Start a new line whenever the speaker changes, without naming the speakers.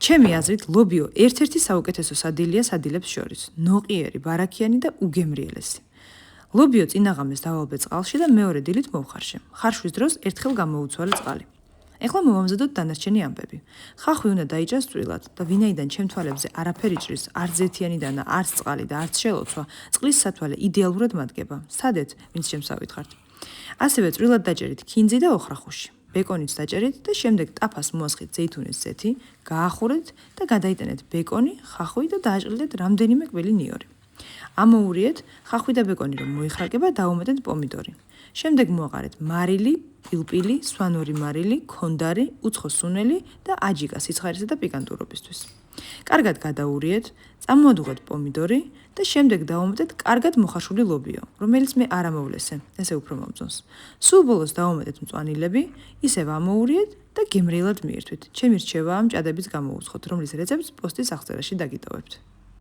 ჩემი აზრით, ლობიო ერთ-ერთი საუკეთესო სადილია სადილებს შორის. ნოყიერი, ბარაქიანი და უგემრიელესი. ლობიო წინაღამეს დავალბე წყალში და მეორე დილით მოვხარშე. ხარშვის დროს ერთხელ გამოუცვალე წყალი. ეხლა მოვამზადოთ დანარჩენი ამბები. ხახვი უნდა დაიჭრას წვრილად და ვინაიდან ჩემ თვალებზე არაფერი ჭრის, არც ზეთიანიდანა, არც წყალი და არც შელოცვა, წყლის სათვალე იდეალურად მადგება. სადეთ, ვინც შემსავითხართ. ასევე წვრილად დაჭერით ქინძი და ოხრახუში. ბეკონიც დაჭერით და შემდეგ ტაფას მოასხით ზეითუნის ზეთი, გაახურეთ და გადაიტანეთ ბეკონი, ხახვი და დააჭრილეთ რამდენიმე კვილი ნიორი. ამოურიეთ, ხახვი და ბეკონი რომ მოიხრაკება, დაუმეტეთ პომიდორი. შემდეგ მოაყარეთ მარილი, პილპილი, სვანური მარილი, ქონდარი, უცხო სუნელი და აჯიკა სიცხარისა და პიკანტურობისთვის. კარგად გადაურიეთ, წამოადუღეთ პომიდორი და შემდეგ დაუმეტეთ კარგად მოხარშული ლობიო, რომელიც მე არ ამოვლესე, ესე უფრო მომწონს. სულ ბოლოს დაუმეტეთ მწვანილები, ისევ ამოურიეთ და გემრიელად მიირთვით. ჩემი რჩევაა ამ ჭადების გამოუცხოთ, რომლის რეცეპტს პოსტის აღწერაში დაგიტოვებთ.